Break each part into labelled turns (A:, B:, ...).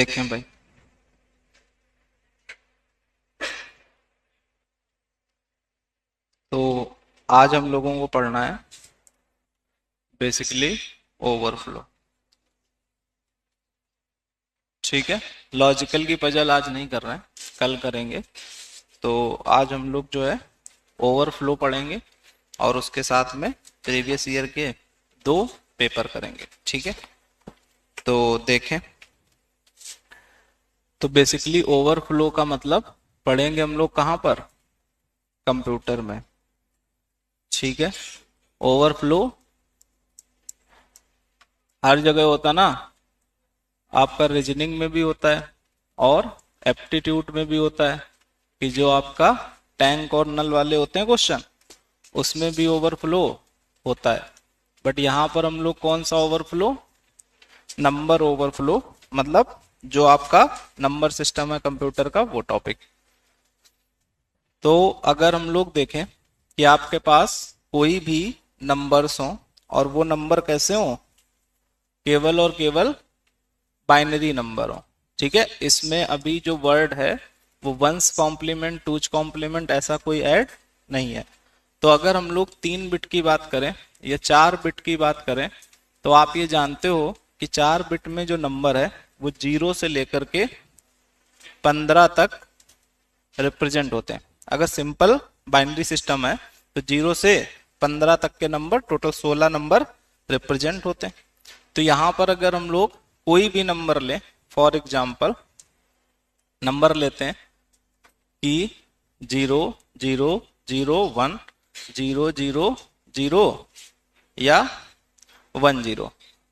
A: देखें भाई, तो आज हम लोगों को पढ़ना है बेसिकली ओवरफ्लो। ठीक है, लॉजिकल की पजल आज नहीं कर रहे हैं, कल करेंगे। तो आज हम लोग जो है ओवरफ्लो पढ़ेंगे और उसके साथ में प्रीवियस ईयर के 2 पेपर करेंगे। ठीक है, तो देखें, तो बेसिकली ओवरफ्लो का मतलब पढ़ेंगे हम लोग कहाँ पर, कंप्यूटर में। ठीक है, ओवरफ्लो हर जगह होता ना, आपका रीजनिंग में भी होता है और एप्टीट्यूड में भी होता है कि जो आपका टैंक और नल वाले होते हैं क्वेश्चन, उसमें भी ओवरफ्लो होता है। बट यहाँ पर हम लोग कौन सा ओवरफ्लो, नंबर ओवरफ्लो, मतलब जो आपका नंबर सिस्टम है कंप्यूटर का, वो टॉपिक। तो अगर हम लोग देखें कि आपके पास कोई भी नंबर्स हो और वो नंबर कैसे हो, केवल और केवल बाइनरी नंबर हो। ठीक है, इसमें अभी जो वर्ड है वो वंस कॉम्प्लीमेंट, टूज कॉम्प्लीमेंट, ऐसा कोई ऐड नहीं है। तो अगर हम लोग 3 बिट की बात करें या 4 बिट की बात करें, तो आप ये जानते हो कि 4 बिट में जो नंबर है वो 0 से लेकर के 15 तक रिप्रेजेंट होते हैं। अगर सिंपल बाइनरी सिस्टम है तो 0 से 15 तक के नंबर, टोटल 16 नंबर रिप्रेजेंट होते हैं। तो यहाँ पर अगर हम लोग कोई भी नंबर लें, फॉर एग्जाम्पल नंबर लेते हैं कि 0 0 0 1 0 0 0 या 1 0,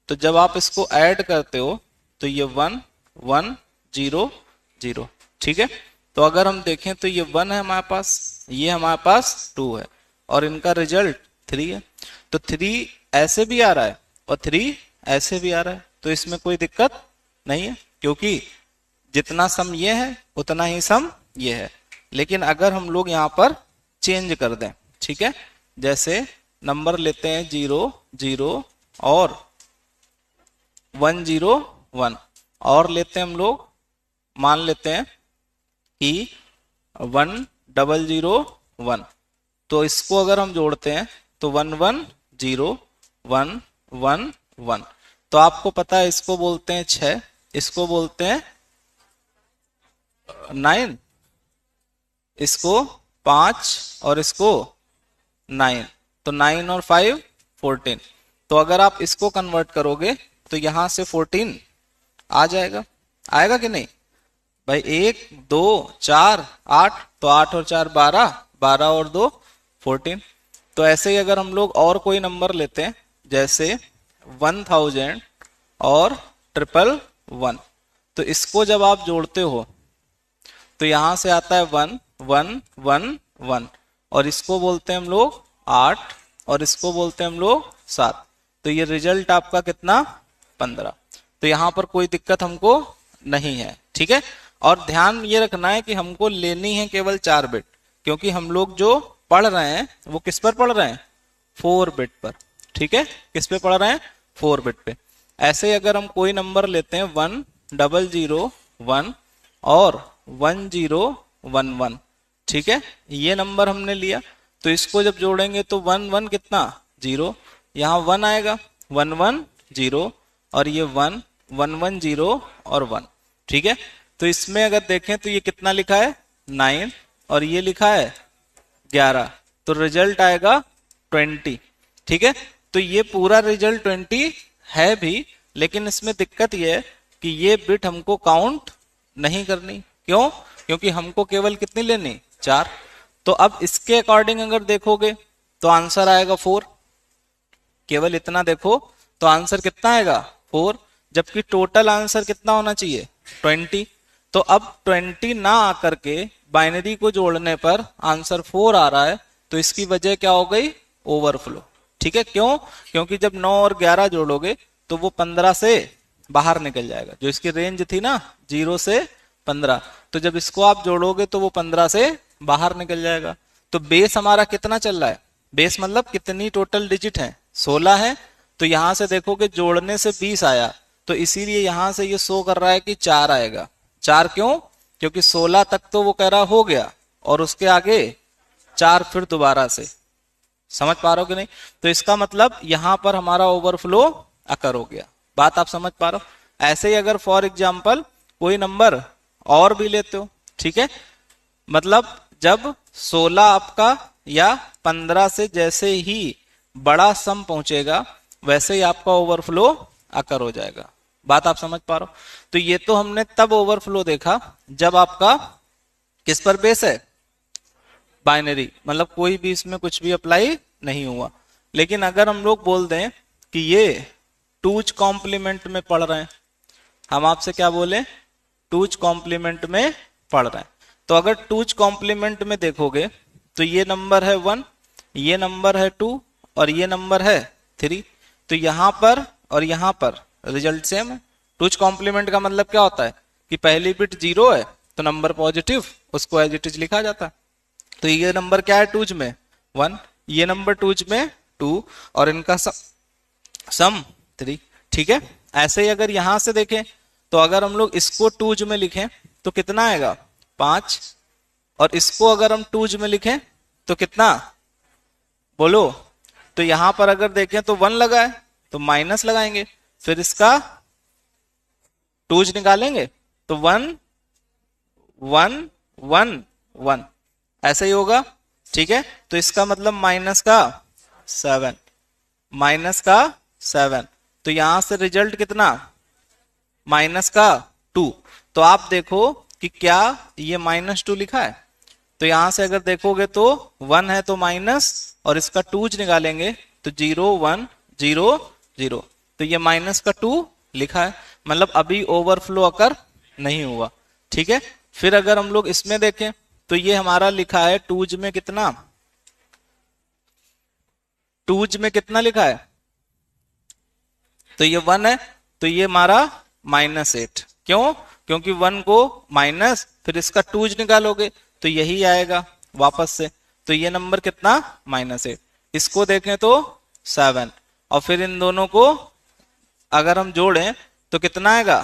A: तो जब आप इसको ऐड करते हो तो ये 1 1 0 0। ठीक है, तो अगर हम देखें तो ये 1 है हमारे पास, ये हमारे पास 2 है और इनका रिजल्ट 3 है। तो 3 ऐसे भी आ रहा है और 3 ऐसे भी आ रहा है, तो इसमें कोई दिक्कत नहीं है क्योंकि जितना सम ये है उतना ही सम ये है। लेकिन अगर हम लोग यहाँ पर चेंज कर दें, ठीक है, जैसे नंबर लेते हैं 0 0 और 1 0 1, और लेते हैं हम लोग, मान लेते हैं कि 1 0 0 1, तो इसको अगर हम जोड़ते हैं तो 1 1 0 1 1 1। तो आपको पता है इसको बोलते हैं 6, इसको बोलते हैं 9, इसको 5 और इसको 9। तो 9 और 5 14। तो अगर आप इसको कन्वर्ट करोगे तो यहां से 14 आ जाएगा, आएगा कि नहीं भाई? 1 2 4 8, तो 8 और 4 12, 12 और 2 14। तो ऐसे ही अगर हम लोग और कोई नंबर लेते हैं जैसे 1000 और 111, तो इसको जब आप जोड़ते हो तो यहां से आता है 1 1 1 1, और इसको बोलते हैं हम लोग 8 और इसको बोलते हैं हम लोग 7। तो ये रिजल्ट आपका कितना, 15। तो यहां पर कोई दिक्कत हमको नहीं है। ठीक है, और ध्यान ये रखना है कि हमको लेनी है केवल 4 बिट, क्योंकि हम लोग जो पढ़ रहे हैं वो किस पर पढ़ रहे हैं, 4 बिट पर। ठीक है, किस पे पढ़ रहे हैं, 4 बिट पे। ऐसे ही अगर हम कोई नंबर लेते हैं 1 0 0 1 और 1 0 1 1, ठीक है, ये नंबर हमने लिया, तो इसको जब जोड़ेंगे तो 1 1 कितना, 0, यहाँ 1 आएगा, 1 1 0, और ये 1 1 1 0 और 1। ठीक है, तो इसमें अगर देखें तो ये कितना लिखा है, 9, और ये लिखा है 11, तो रिजल्ट आएगा 20। ठीक है, तो ये पूरा रिजल्ट 20 है भी, लेकिन इसमें दिक्कत ये है कि ये बिट हमको काउंट नहीं करनी। क्यों? क्योंकि हमको केवल कितनी लेनी, 4। तो अब इसके अकॉर्डिंग अगर देखोगे तो आंसर आएगा 4, केवल इतना देखो तो आंसर कितना आएगा, 4, जबकि टोटल आंसर कितना होना चाहिए, 20। तो अब 20 ना आकर के बाइनरी को जोड़ने पर आंसर 4 आ रहा है, तो इसकी वजह क्या हो गई, ओवरफ्लो। ठीक है, क्यों? क्योंकि जब 9 और 11 जोड़ोगे तो वो 15 से बाहर निकल जाएगा, जो इसकी रेंज थी ना 0 से 15, तो जब इसको आप जोड़ोगे तो वो 15 से बाहर निकल जाएगा। तो बेस हमारा कितना चल रहा है, बेस मतलब कितनी टोटल डिजिट है, 16 है। तो यहां से देखोगे जोड़ने से 20 आया, तो इसीलिए यहां से ये शो कर रहा है कि 4 आएगा। 4 क्यों? क्योंकि 16 तक तो वो कह रहा हो गया और उसके आगे 4 फिर दोबारा से। समझ पा रहे हो कि नहीं? तो इसका मतलब यहां पर हमारा ओवरफ्लो अकर हो गया। बात आप समझ पा रहे हो? ऐसे ही अगर फॉर एग्जाम्पल कोई नंबर और भी लेते हो, ठीक है, मतलब जब 16 आपका या 15 से जैसे ही बड़ा सम पहुंचेगा वैसे ही आपका ओवरफ्लो अकर हो जाएगा। बात आप समझ पा रहे हो? तो ये तो हमने तब ओवरफ्लो देखा जब आपका किस पर बेस है? बाइनरी, मतलब कोई भी इसमें कुछ भी अप्लाई नहीं हुआ। लेकिन अगर हम लोग बोल दें कि ये टूज कॉम्प्लीमेंट में पढ़ रहे हैं, हम आपसे क्या बोले? टूज कॉम्प्लीमेंट में पढ़ रहे हैं। तो अगर टूज कॉम्प्लीमेंट में देखोगे तो ये नंबर है 1, ये नंबर है 2 और ये नंबर है 3। तो यहां पर और यहां पर रिजल्ट सेम है। टूज कॉम्प्लीमेंट का मतलब क्या होता है कि पहली बिट 0 है तो नंबर पॉजिटिव, उसको एज इट इज लिखा जाता है। तो ये नंबर क्या है टूज में? 1, ये नंबर टूज में 2 और इनका सम 3। ठीक है, ऐसे ही अगर यहां से देखें तो अगर हम लोग इसको टूज में लिखें तो कितना आएगा? 5। और इसको अगर हम टूज में लिखें तो कितना? बोलो। तो यहां पर अगर देखें तो 1 लगा है तो माइनस लगाएंगे, फिर इसका टूज निकालेंगे तो 1 1 1 1 ऐसा ही होगा। ठीक है, तो इसका मतलब माइनस का 7, माइनस का 7। तो यहां से रिजल्ट कितना? माइनस का 2। तो आप देखो कि क्या ये -2 लिखा है? तो यहां से अगर देखोगे तो 1 है तो माइनस और इसका टूज निकालेंगे तो 0 1 0 0। तो ये माइनस का 2 लिखा है, मतलब अभी ओवरफ्लो अकर नहीं हुआ। ठीक है, फिर अगर हम लोग इसमें देखें तो ये हमारा लिखा है टूज में कितना? टूज में कितना लिखा है? तो ये 1 है तो ये हमारा -8। क्यों? क्योंकि 1 को माइनस फिर इसका टूज निकालोगे तो यही आएगा वापस से। तो ये नंबर कितना? -8। इसको देखें तो 7 और फिर इन दोनों को अगर हम जोड़ें तो कितना आएगा?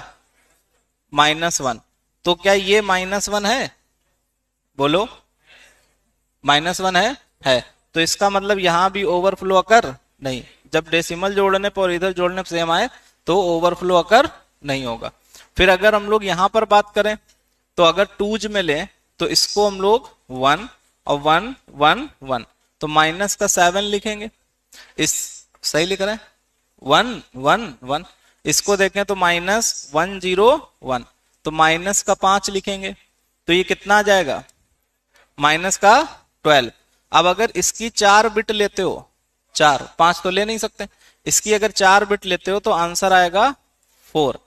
A: -1। तो क्या ये -1 है? बोलो, -1 है। तो इसका मतलब यहां भी ओवरफ्लो अकर नहीं। जब डेसिमल जोड़ने पर और इधर जोड़ने पर सेम आए तो ओवरफ्लो अकर नहीं होगा। फिर अगर हम लोग यहां पर बात करें तो अगर टूज में लें तो इसको हम लोग 1 और 1 1 1 तो माइनस का 7 लिखेंगे। इस सही लिख रहे हैं 1 1 1। इसको देखें तो -1 0 1 तो माइनस का 5 लिखेंगे तो ये कितना आ जाएगा? माइनस का 12। अब अगर इसकी 4 बिट लेते हो, 4 5 तो ले नहीं सकते, इसकी अगर 4 बिट लेते हो तो आंसर आएगा 4।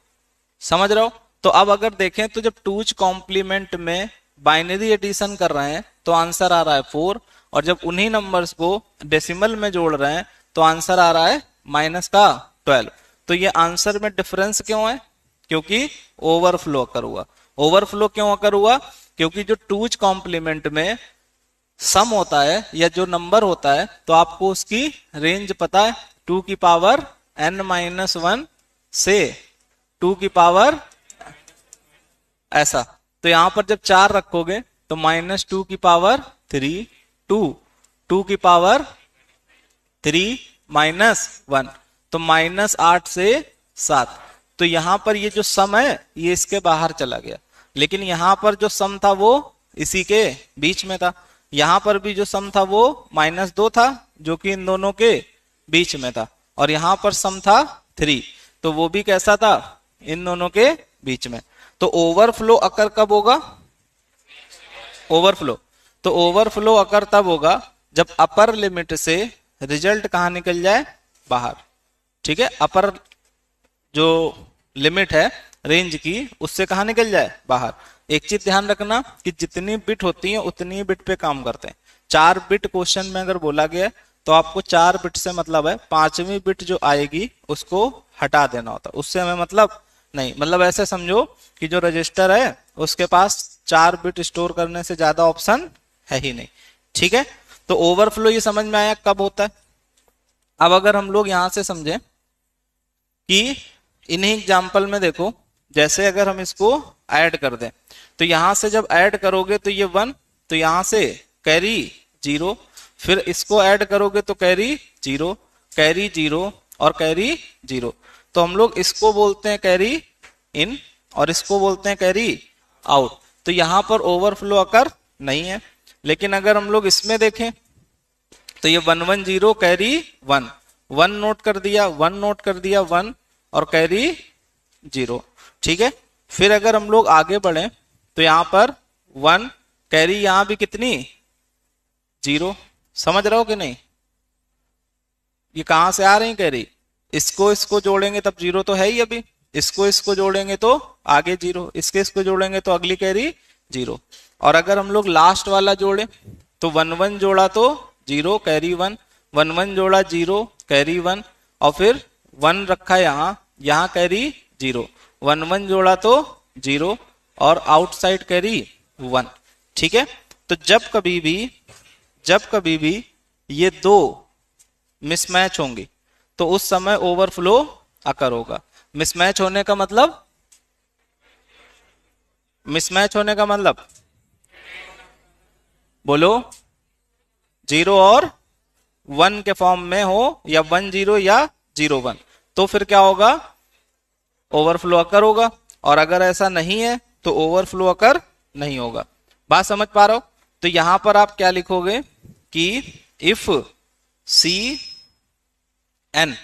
A: समझ रहे हो? तो अब अगर देखें तो जब टूज कॉम्प्लीमेंट में बाइनरी एडिशन कर रहे हैं तो आंसर आ रहा है 4 और जब उन्हीं नंबर्स को डेसिमल में जोड़ रहे हैं तो आंसर आ रहा है -12। तो ये आंसर में डिफरेंस क्यों है? क्योंकि ओवरफ्लो अकर हुआ। ओवरफ्लो क्यों अकर हुआ? क्योंकि जो टूज कॉम्प्लीमेंट में सम होता है या जो नंबर होता है तो आपको उसकी रेंज पता है, 2 की पावर n-1 से 2 की पावर ऐसा। तो यहां पर जब 4 रखोगे तो -2 की पावर 3 2 2 की पावर 3 -1 तो -8 से 7। तो यहां पर ये जो सम है ये इसके बाहर चला गया, लेकिन यहां पर जो सम था वो इसी के बीच में था। यहां पर भी जो सम था वो -2 था जो कि इन दोनों के बीच में था और यहां पर सम था 3 तो वो भी कैसा था? इन दोनों के बीच में। तो ओवरफ्लो अकर कब होगा? ओवरफ्लो तो ओवरफ्लो अकर तब होगा जब अपर लिमिट से रिजल्ट कहां निकल जाए? बाहर। ठीक है, अपर जो लिमिट है रेंज की उससे कहां निकल जाए? बाहर। एक चीज ध्यान रखना कि जितनी बिट होती है उतनी बिट पे काम करते हैं। 4 बिट क्वेश्चन में अगर बोला गया तो आपको 4 बिट से मतलब है, 5वीं बिट जो आएगी उसको हटा देना होता है, उससे हमें मतलब नहीं। मतलब ऐसे समझो कि जो रजिस्टर है उसके पास 4 बिट स्टोर करने से ज्यादा ऑप्शन है ही नहीं। ठीक है, तो ओवरफ्लो ये समझ में आया कब होता है। अब अगर हम लोग यहां से समझें कि इन्हीं एग्जाम्पल में देखो, जैसे अगर हम इसको ऐड कर दें तो यहां से जब ऐड करोगे तो ये 1, तो यहां से कैरी 0, फिर इसको ऐड करोगे तो कैरी 0, कैरी 0 और कैरी 0। तो हम लोग इसको बोलते हैं कैरी इन और इसको बोलते हैं कैरी आउट। तो यहां पर ओवरफ्लो अकर नहीं है। लेकिन अगर हम लोग इसमें देखें तो ये 1 1 0 कैरी 1, 1 नोट कर दिया, 1 नोट कर दिया, 1 और कैरी 0। ठीक है, फिर अगर हम लोग आगे बढ़े तो यहां पर 1 कैरी, यहां भी कितनी 0। समझ रहे हो कि नहीं? ये कहां से आ रही कैरी? इसको जोड़ेंगे तब 0 तो है ही अभी, इसको जोड़ेंगे तो आगे 0, इसको जोड़ेंगे तो अगली कैरी 0। और अगर हम लोग लास्ट वाला जोड़े तो 1 1 जोड़ा तो 0 कैरी 1, 1 1 जोड़ा 0 कैरी 1 और फिर 1 रखा यहाँ कैरी 0, 1 1 जोड़ा तो 0 और आउटसाइड कैरी 1। ठीक है, तो जब कभी भी ये दो मिसमैच होंगी तो उस समय ओवरफ्लो अकर होगा। मिसमैच होने का मतलब, बोलो, 0 और 1 के फॉर्म में हो या 1 0 या 0 1, तो फिर क्या होगा? ओवरफ्लो अकर होगा। और अगर ऐसा नहीं है तो ओवरफ्लो अकर नहीं होगा। बात समझ पा रहे हो? तो यहां पर आप क्या लिखोगे कि इफ सी एन,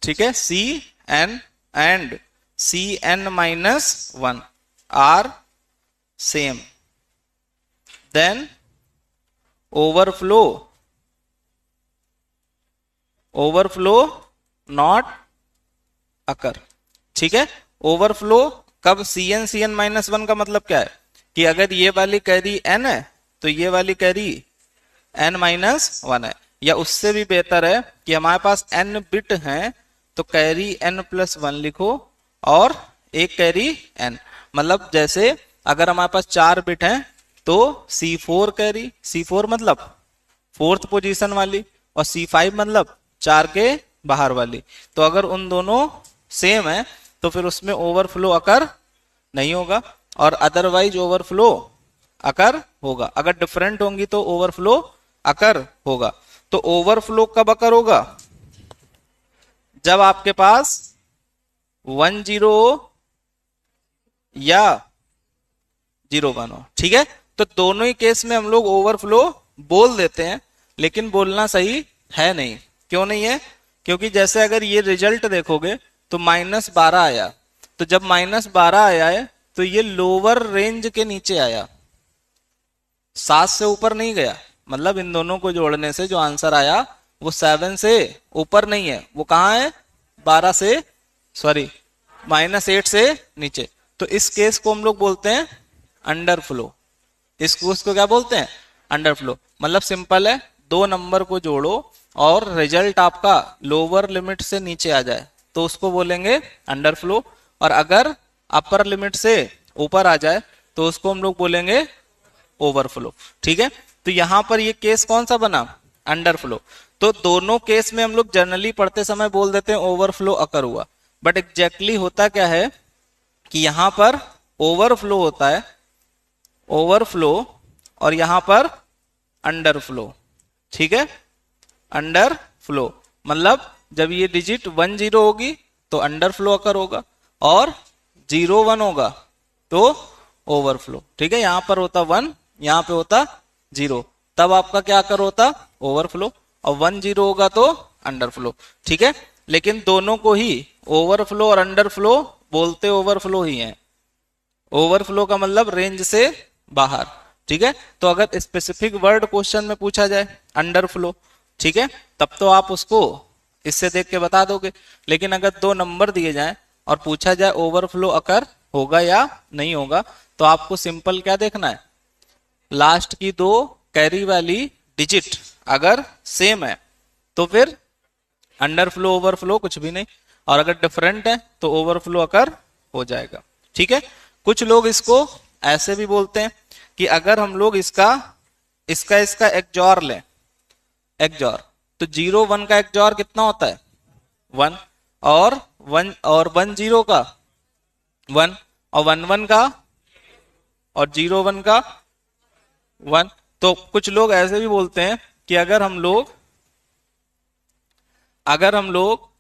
A: ठीक है, C N and C N minus 1 are same, then overflow not occur. ठीक है, ओवरफ्लो कब? सी एन माइनस 1 का मतलब क्या है कि अगर ये वाली कैरी एन है तो ये वाली कैरी एन माइनस 1 है, या उससे भी बेहतर है कि हमारे पास एन बिट हैं तो कैरी एन प्लस 1 लिखो और एक कैरी एन। मतलब जैसे अगर हमारे पास 4 बिट हैं तो C4 कैरी, C4 मतलब 4th पोजीशन वाली, और C5 मतलब 4 के बाहर वाली। तो अगर उन दोनों सेम है तो फिर उसमें ओवरफ्लो अकर नहीं होगा, और अदरवाइज ओवरफ्लो अकर होगा। अगर डिफरेंट होंगी तो ओवरफ्लो अकर होगा। तो ओवरफ्लो कब अकर होगा? जब आपके पास 1 0 या 0 1 हो। ठीक है, तो दोनों ही केस में हम लोग ओवरफ्लो बोल देते हैं, लेकिन बोलना सही है नहीं। क्यों नहीं है? क्योंकि जैसे अगर ये रिजल्ट देखोगे तो -12 आया, तो जब -12 आया है तो ये लोअर रेंज के नीचे आया, 7 से ऊपर नहीं गया। मतलब इन दोनों को जोड़ने से जो आंसर आया वो 7 से ऊपर नहीं है, वो कहां है? 12 से, सॉरी, -8 से नीचे। तो इस केस को हम लोग बोलते हैं अंडरफ्लो। इसको क्या बोलते हैं? अंडरफ्लो। मतलब सिंपल है, 2 नंबर को जोड़ो और रिजल्ट आपका लोअर लिमिट से नीचे आ जाए तो उसको बोलेंगे अंडरफ्लो, और अगर अपर लिमिट से ऊपर आ जाए तो उसको हम लोग बोलेंगे ओवरफ्लो। ठीक है, तो यहां पर ये केस कौन सा बना? अंडरफ्लो। तो दोनों केस में हम लोग जनरली पढ़ते समय बोल देते हैं ओवरफ्लो अकर हुआ, बट एग्जैक्टली होता क्या है कि यहां पर ओवरफ्लो होता है, ओवरफ्लो, और यहां पर अंडरफ्लो। ठीक है, अंडरफ्लो मतलब जब ये डिजिट 1 0 होगी तो अंडरफ्लो अकर होगा, और 0 1 होगा तो ओवरफ्लो। ठीक है, यहां पर होता 1, यहां पे होता 0, तब आपका क्या अकर होता? ओवरफ्लो। और 1 0 होगा तो अंडरफ्लो। ठीक है, लेकिन दोनों को ही ओवरफ्लो और अंडरफ्लो बोलते ओवरफ्लो ही हैं। ओवरफ्लो का मतलब रेंज से बाहर। ठीक है, तो अगर स्पेसिफिक वर्ड क्वेश्चन में पूछा जाए अंडरफ्लो, ठीक है, तब तो आप उसको इससे देख के बता दोगे। लेकिन अगर 2 नंबर दिए जाएं और पूछा जाए ओवरफ्लो अकर होगा या नहीं होगा, तो आपको सिंपल क्या देखना है? लास्ट की 2 कैरी वाली डिजिट अगर सेम है तो फिर अंडरफ्लो ओवरफ्लो कुछ भी नहीं, और अगर डिफरेंट है तो ओवरफ्लो अकर हो जाएगा। ठीक है, कुछ लोग इसको ऐसे भी बोलते हैं कि अगर हम लोग इसका एक्जॉर लें, एक्जॉर, तो 0 1 का एक्जॉर कितना होता है? 1, और वन और 10 का 1 और 11 का और 01 का 1। तो कुछ लोग ऐसे भी बोलते हैं कि अगर हम लोग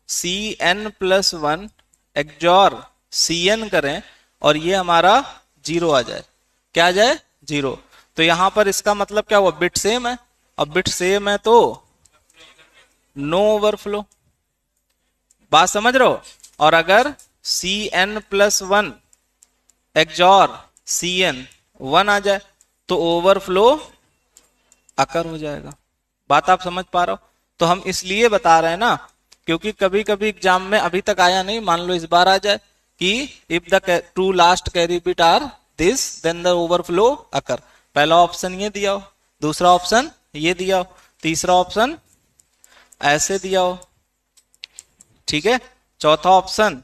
A: Cn+1 एक्जॉर Cn करें और ये हमारा 0 आ जाए, क्या आ जाए 0, तो यहां पर इसका मतलब क्या हुआ, बिट सेम है। अब बिट सेम है तो नो ओवरफ्लो, बात समझ रहे हो। और अगर Cn+1 एक्जॉर Cn 1 आ जाए तो ओवरफ्लो अकर हो जाएगा। बात आप समझ पा रहे हो। तो हम इसलिए बता रहे हैं ना, क्योंकि कभी कभी एग्जाम में अभी तक आया नहीं, मान लो इस बार आ जाए कि if the two last carry bit are this then the overflow occur. पहला ऑप्शन ये दिया हो, दूसरा ऑप्शन ये दिया हो, तीसरा ऑप्शन ऐसे दिया हो, ठीक है, चौथा ऑप्शन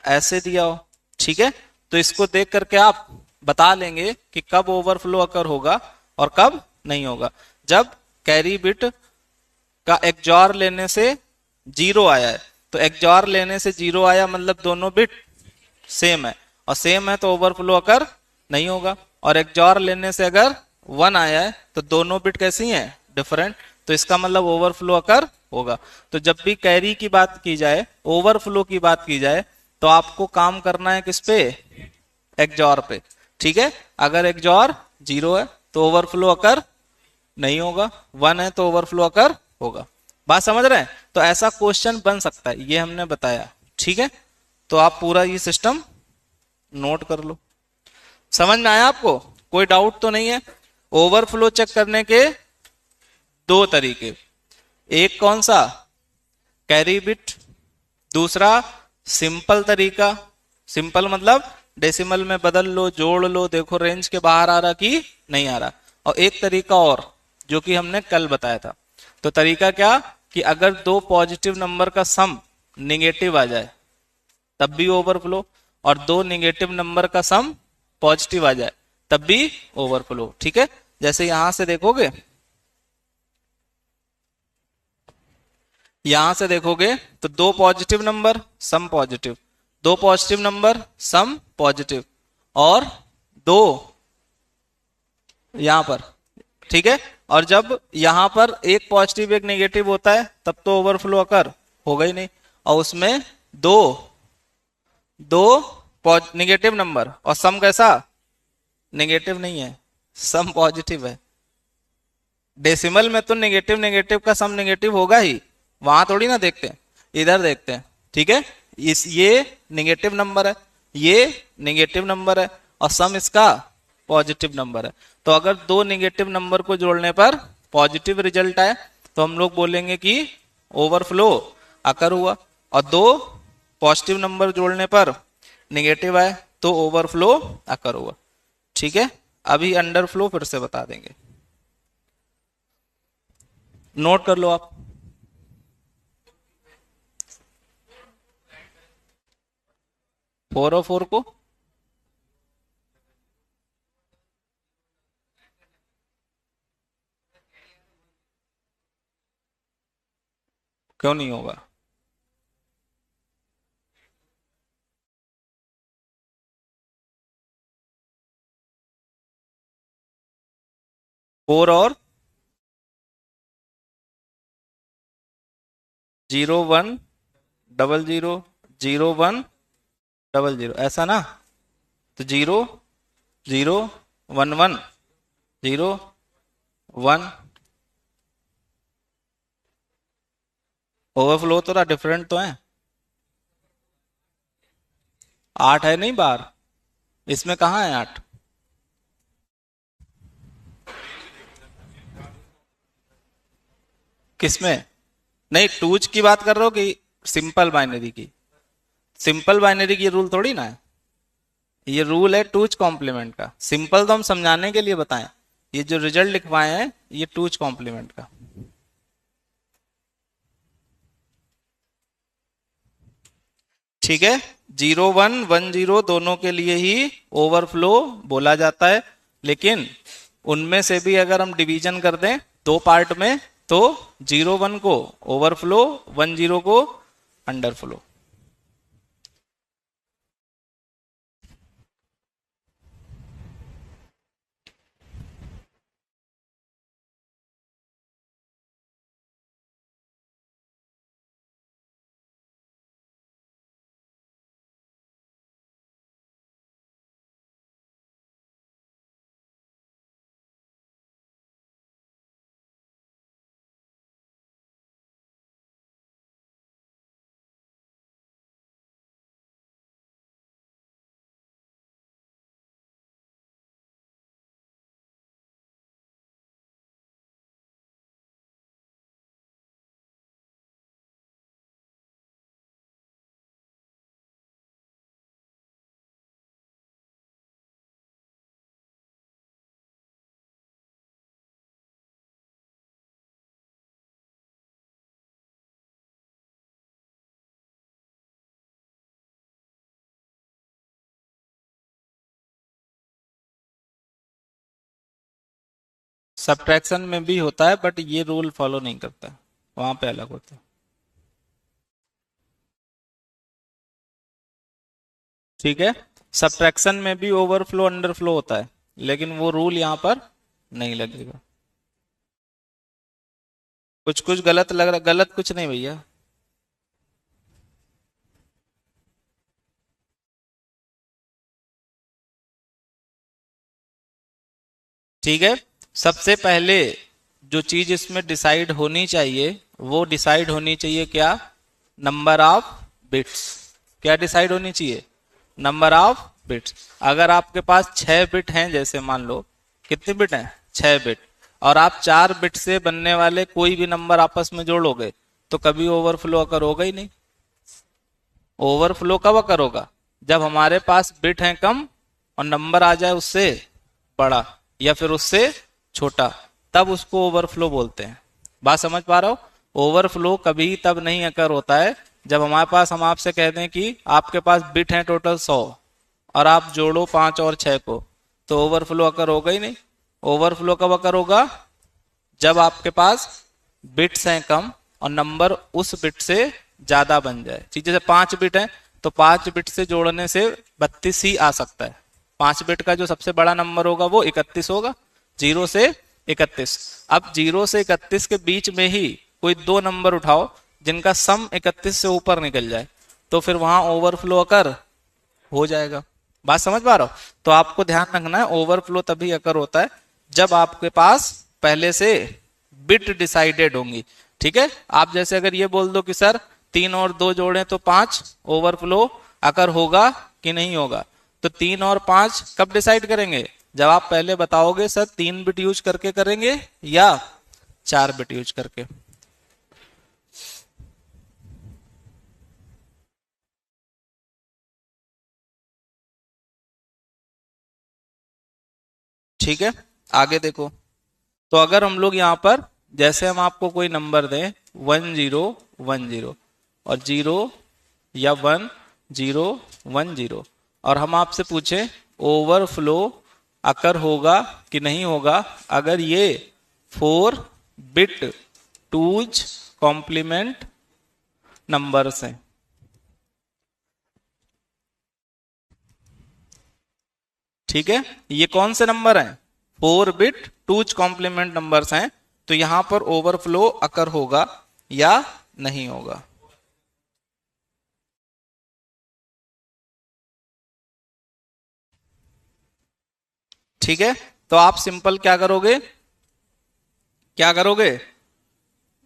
A: ऐसे दिया हो, ठीक है। तो इसको देख करके आप बता लेंगे कि कब ओवरफ्लो अकर होगा और कब नहीं होगा। जब कैरी बिट का एक्जॉर लेने से 0 आया है, तो एक्जॉर लेने से 0 आया मतलब दोनों बिट सेम है, और सेम है तो ओवरफ्लो अकर नहीं होगा। और एक्जॉर लेने से अगर 1 आया है तो दोनों बिट कैसी हैं, डिफरेंट, तो इसका मतलब ओवरफ्लो अकर होगा। तो जब भी कैरी की बात की जाए, ओवरफ्लो की बात की जाए, तो आपको काम करना है किस पे, एक्जॉर पे, ठीक है। अगर एक्जॉर 0 है तो ओवरफ्लो अकर नहीं होगा, 1 है तो ओवरफ्लो अकर होगा। बात समझ रहे हैं। तो ऐसा क्वेश्चन बन सकता है, ये हमने बताया, ठीक है। तो आप पूरा ये सिस्टम नोट कर लो। समझ में आया आपको, कोई डाउट तो नहीं है। ओवरफ्लो चेक करने के दो तरीके, एक कौन सा, कैरी बिट, दूसरा सिंपल तरीका। सिंपल मतलब डेसिमल में बदल लो, जोड़ लो, देखो रेंज के बाहर आ रहा कि नहीं आ रहा। और एक तरीका और जो कि हमने कल बताया था। तो तरीका क्या, कि अगर दो पॉजिटिव नंबर का सम निगेटिव आ जाए तब भी ओवरफ्लो, और दो निगेटिव नंबर का सम पॉजिटिव आ जाए तब भी ओवरफ्लो, ठीक है। जैसे यहां से देखोगे, यहां से देखोगे तो दो पॉजिटिव नंबर सम पॉजिटिव, दो पॉजिटिव नंबर सम पॉजिटिव, और दो यहां पर, ठीक है। और जब यहां पर एक पॉजिटिव एक नेगेटिव होता है तब तो ओवरफ्लो अकर होगा ही नहीं। और उसमें दो दो नेगेटिव नंबर और सम कैसा, नेगेटिव नहीं है, सम पॉजिटिव है। डेसिमल में तो नेगेटिव नेगेटिव का सम नेगेटिव होगा ही, वहां थोड़ी ना देखते हैं, इधर देखते हैं, ठीक है। ये नेगेटिव नंबर है, ये नेगेटिव नंबर है, और सम इसका पॉजिटिव नंबर है। तो अगर दो नेगेटिव नंबर को जोड़ने पर पॉजिटिव रिजल्ट आए तो हम लोग बोलेंगे कि ओवरफ्लो अकर हुआ, और दो पॉजिटिव नंबर जोड़ने पर नेगेटिव आए तो ओवरफ्लो अकर हुआ, ठीक है। अभी अंडरफ्लो फिर से बता देंगे, नोट कर लो आप। फोर और फोर को क्यों नहीं होगा, 4 और 0 1 0 0 1 0 ऐसा ना। तो 0 0 1 1 0 1, ओवरफ्लो तो डिफरेंट तो है, 8 है नहीं बार, इसमें कहाँ है 8, किसमें, नहीं टूज की बात कर रहे हो कि सिंपल बाइनरी की। सिंपल बाइनरी की रूल थोड़ी ना है, ये रूल है टूज कॉम्प्लीमेंट का। सिंपल तो हम समझाने के लिए बताएं, ये जो रिजल्ट लिखवाए हैं ये टूज कॉम्प्लीमेंट का, ठीक है। 0 1 1 0 दोनों के लिए ही ओवरफ्लो बोला जाता है, लेकिन उनमें से भी अगर हम डिवीजन कर दें दो पार्ट में, तो 0 1 को ओवरफ्लो, 1 0 को अंडरफ्लो। सब्ट्रैक्शन में भी होता है बट ये रूल फॉलो नहीं करता, वहां पे अलग होता है। ठीक है, सब्ट्रैक्शन में भी ओवरफ्लो अंडरफ्लो होता है, लेकिन वो रूल यहाँ पर नहीं लगेगा। कुछ कुछ गलत लग रहा, गलत कुछ नहीं भैया। ठीक है, सबसे पहले जो चीज इसमें डिसाइड होनी चाहिए वो डिसाइड होनी चाहिए क्या, नंबर ऑफ बिट्स। क्या डिसाइड होनी चाहिए, नंबर ऑफ बिट्स। अगर आपके पास 6 बिट हैं, जैसे मान लो कितने बिट हैं, 6 बिट, और आप 4 बिट से बनने वाले कोई भी नंबर आपस में जोड़ोगे तो कभी ओवरफ्लो अकर होगा ही नहीं। ओवरफ्लो कब अकर होगा, जब हमारे पास बिट हैं कम और नंबर आ जाए उससे बड़ा या फिर उससे छोटा, तब उसको ओवरफ्लो बोलते हैं। बात समझ पा रहे हो, ओवरफ्लो कभी तब नहीं अकर होता है जब हमारे पास, हम आपसे कहते हैं कि आपके पास बिट है टोटल 100 और आप जोड़ो 5 और 6 को, तो ओवरफ्लो अकर होगा ही नहीं। ओवरफ्लो कब अकर होगा, जब आपके पास बिट्स हैं कम और नंबर उस बिट से ज्यादा बन जाए। ठीक है, जैसे 5 बिट है तो 5 बिट से जोड़ने से 32 ही आ सकता है। 5 बिट का जो सबसे बड़ा नंबर होगा वो 31 होगा, 0 से 31। अब 0 से 31 के बीच में ही कोई 2 नंबर उठाओ जिनका सम 31 से ऊपर निकल जाए, तो फिर वहां ओवरफ्लो अकर हो जाएगा। बात समझ पा रहे हो, तो आपको ध्यान रखना है ओवरफ्लो तभी अकर होता है जब आपके पास पहले से बिट डिसाइडेड होंगी। ठीक है, आप जैसे अगर ये बोल दो कि सर 3 और 2 जोड़ें तो 5, ओवरफ्लो अकर होगा कि नहीं होगा, तो 3 और 5 कब डिसाइड करेंगे, जब आप पहले बताओगे सर 3 बिट यूज करके करेंगे या 4 बिट यूज करके। ठीक है, आगे देखो, तो अगर हम लोग यहाँ पर, जैसे हम आपको कोई नंबर दें 1010 और 0 या 1010 और हम आपसे पूछे ओवरफ्लो अकर होगा कि नहीं होगा अगर ये 4 बिट टूज कॉम्प्लीमेंट नंबर्स हैं। ठीक है, ये कौन से नंबर हैं, 4 बिट टूज कॉम्प्लीमेंट नंबर्स हैं, तो यहां पर ओवरफ्लो अकर होगा या नहीं होगा। ठीक है, तो आप सिंपल क्या करोगे, क्या करोगे,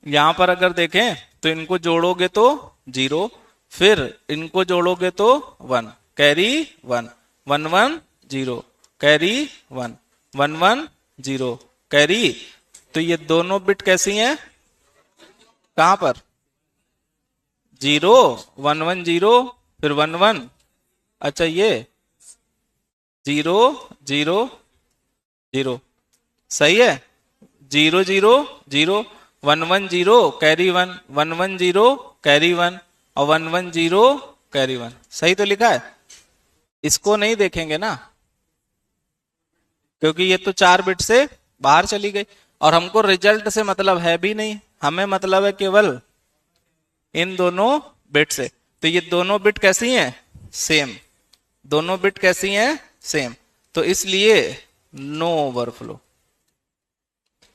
A: यहां पर अगर देखें तो इनको जोड़ोगे तो 0, फिर इनको जोड़ोगे तो 1, कैरी 1, 1 1 0, कैरी 1, 1 1 0, कैरी। तो ये दोनों बिट कैसी हैं, कहां पर, 0 1 1 0, फिर 1 1, अच्छा ये 0 0 0, सही है, 0 0 0, 1 1 0 कैरी 1, 1 1 0 कैरी 1 और 1 1 0 कैरी 1, सही तो लिखा है। इसको नहीं देखेंगे ना, क्योंकि ये तो 4 बिट से बाहर चली गई और हमको रिजल्ट से मतलब है भी नहीं, हमें मतलब है केवल इन दोनों बिट से। तो ये दोनों बिट कैसी हैं? सेम। दोनों बिट कैसी हैं? सेम। तो इसलिए नो ओवरफ्लो।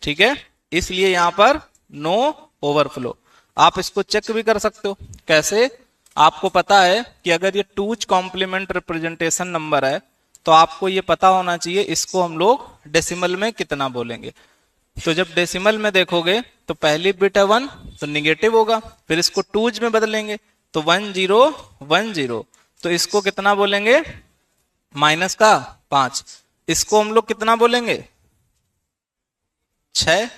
A: ठीक है, इसलिए यहां पर नो ओवरफ्लो। आप इसको चेक भी कर सकते हो। कैसे? आपको पता है कि अगर ये टूज कॉम्प्लीमेंट रिप्रेजेंटेशन नंबर है तो आपको ये पता होना चाहिए इसको हम लोग डेसिमल में कितना बोलेंगे। तो जब डेसिमल में देखोगे तो पहली बिट है 1 तो निगेटिव होगा, फिर इसको टूज में बदलेंगे तो 1010। तो इसको कितना बोलेंगे? माइनस का 5। इसको हम लोग कितना बोलेंगे? 6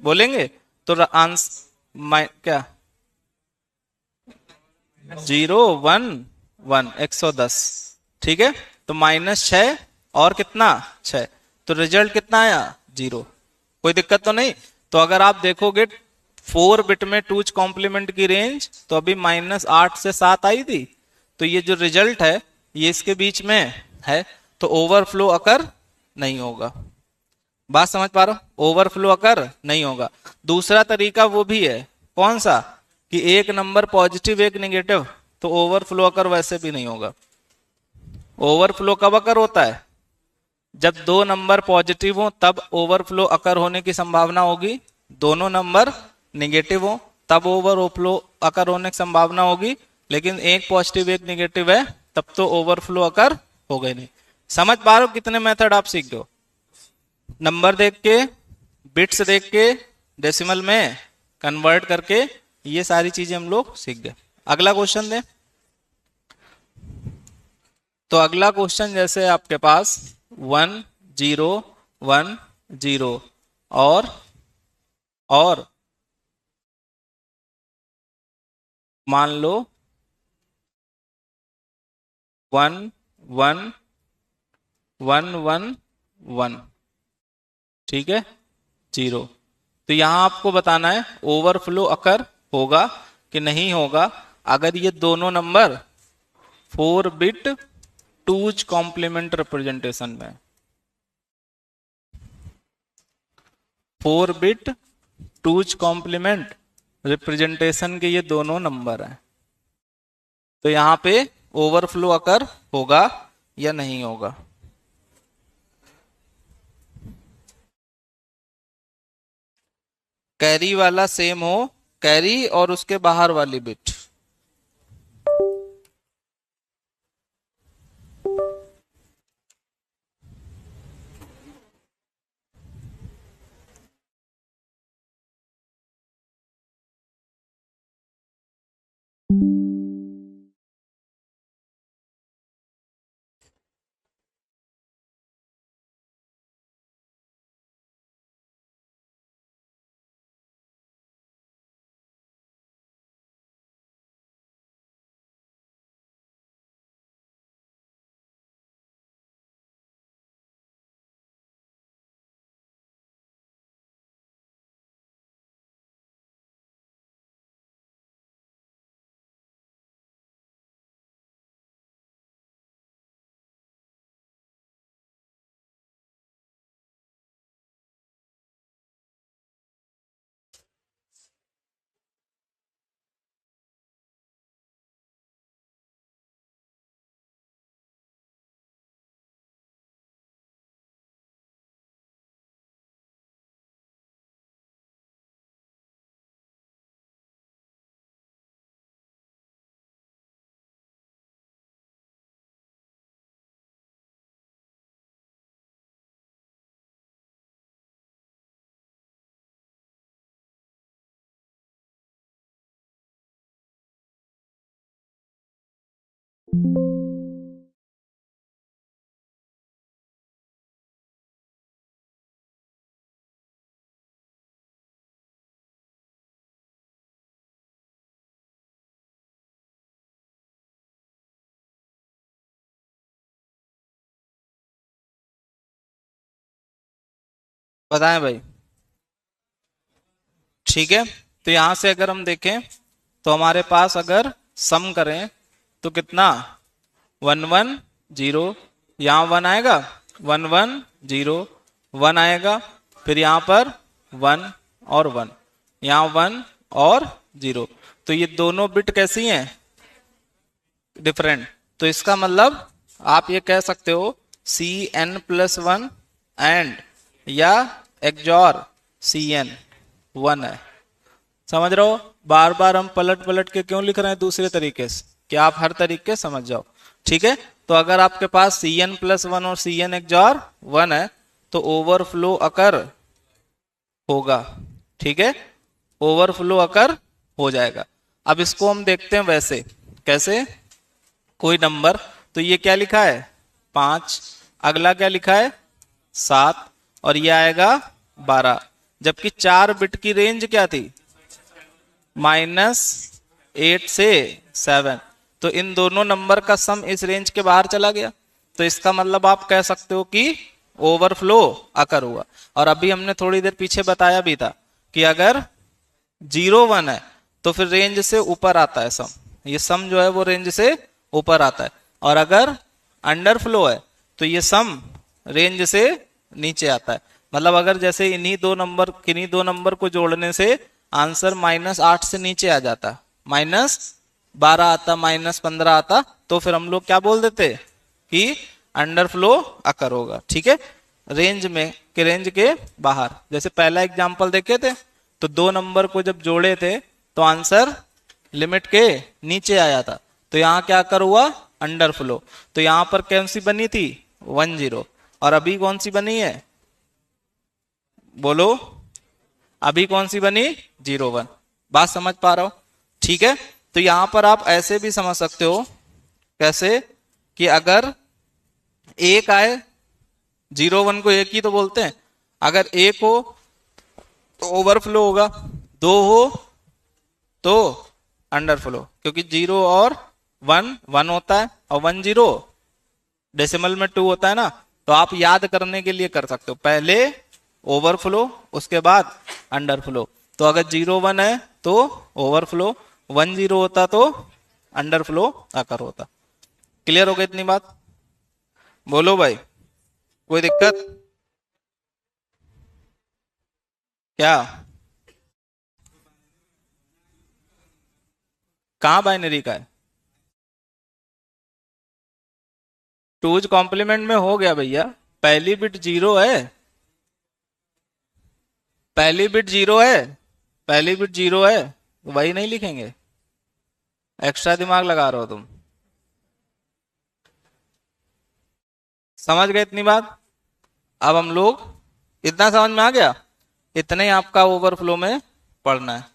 A: बोलेंगे। तो आंसर क्या? 011 110। ठीक है, तो -6 और कितना 6, तो रिजल्ट कितना आया? 0। कोई दिक्कत तो नहीं। तो अगर आप देखोगे 4 बिट में टूज कॉम्प्लीमेंट की रेंज तो अभी -8 से 7 आई थी। तो ये जो रिजल्ट है ये इसके बीच में है, तो ओवरफ्लो अकर नहीं होगा। बात समझ पा रहे हो? ओवरफ्लो अकर नहीं होगा। दूसरा तरीका वो भी है, कौन सा? कि एक नंबर पॉजिटिव एक नेगेटिव, तो ओवरफ्लो अकर वैसे भी नहीं होगा। ओवरफ्लो कब अकर होता है? जब दो नंबर पॉजिटिव हो तब ओवरफ्लो अकर होने की संभावना होगी। दोनों नंबर नेगेटिव हो तब ओवरफ्लो अकर होने की संभावना होगी। लेकिन एक पॉजिटिव एक नेगेटिव है तब तो ओवरफ्लो अकर हो गए नहीं। समझ पा रहे हो कितने मेथड आप सीख गए हो? नंबर देख के, बिट्स देख के, डेसिमल में कन्वर्ट करके, ये सारी चीजें हम लोग सीख गए। अगला क्वेश्चन दें। तो अगला क्वेश्चन जैसे आपके पास 1 0 1 0 और मान लो 1 1 1 1 1। ठीक है, 0। तो यहां आपको बताना है ओवरफ्लो अकर होगा कि नहीं होगा अगर ये दोनों number 4 bit two's complement representation में। 4 बिट टूज कॉम्प्लीमेंट रिप्रेजेंटेशन के ये दोनों नंबर हैं। तो यहां पे ओवरफ्लो अकर होगा या नहीं होगा? कैरी वाला सेम हो, कैरी और उसके बाहर वाली बिट। बताएं भाई। ठीक है, तो यहां से अगर हम देखें तो हमारे पास अगर सम करें तो कितना? 110। यहां 1 आएगा, 110 1 आएगा, फिर यहां पर 1 और 1, यहां 1 और 0। तो ये दोनों बिट कैसी हैं, डिफरेंट। तो इसका मतलब आप ये कह सकते हो Cn+1 एंड या एक्सॉर Cn 1 है। समझ रहे हो, बार बार हम पलट पलट के क्यों लिख रहे हैं दूसरे तरीके से, कि आप हर तरीके समझ जाओ। ठीक है, तो अगर आपके पास Cn+1 और Cn एक्सॉर 1 है तो ओवरफ्लो अकर होगा। ठीक है, ओवरफ्लो अकर हो जाएगा। अब इसको हम देखते हैं वैसे, कैसे, कोई नंबर, तो ये क्या लिखा है 5, अगला क्या लिखा है 7 और ये आएगा 12, जबकि 4 बिट की रेंज क्या थी -8 से 7। तो इन दोनों नंबर का सम इस रेंज के बाहर चला गया, तो इसका मतलब आप कह सकते हो कि ओवरफ्लो अकर हुआ। और अभी हमने थोड़ी देर पीछे बताया भी था कि अगर 0 1 है तो फिर रेंज से ऊपर आता है सम, ये सम जो है वो रेंज से ऊपर आता है। और अगर अंडरफ्लो है तो ये सम रेंज से नीचे आता है। मतलब अगर जैसे किन्हीं दो नंबर को जोड़ने से आंसर -8 से नीचे आ जाता, -12 आता, -15 आता, तो फिर हम लोग क्या बोल देते कि अंडरफ्लो अकर होगा। ठीक है, रेंज के बाहर। जैसे पहला एग्जांपल देखे थे, तो 2 नंबर को जब जोड़े थे तो आंसर लिमिट के नीचे आया था, तो यहाँ क्या कर हुआ अंडरफ्लो। तो यहाँ पर कौन सी बनी थी 10, और अभी कौन सी बनी है बोलो, अभी कौन सी बनी 0 1। बात समझ पा रहा हो, ठीक है। तो यहां पर आप ऐसे भी समझ सकते हो, कैसे, कि अगर एक आए, 0 1 को एक ही तो बोलते हैं, अगर एक हो तो ओवरफ्लो होगा, 2 हो तो अंडरफ्लो, क्योंकि 0 और 1 1 होता है और 1 0 डेसिमल में 2 होता है ना। तो आप याद करने के लिए कर सकते हो, पहले ओवरफ्लो उसके बाद अंडरफ्लो। तो अगर 0 1 है तो ओवरफ्लो, 1 0 होता तो अंडरफ्लो आकर होता। क्लियर हो गई इतनी बात, बोलो भाई, कोई दिक्कत क्या? कहां बाइनरी का है? टूज कॉम्प्लीमेंट में हो गया भैया, पहली बिट 0 है, पहली बिट 0 है, पहली बिट 0 है, वही नहीं लिखेंगे, एक्स्ट्रा दिमाग लगा रहे हो तुम। समझ गए इतनी बात? अब हम लोग, इतना समझ में आ गया, इतने ही आपका ओवरफ्लो में पढ़ना है।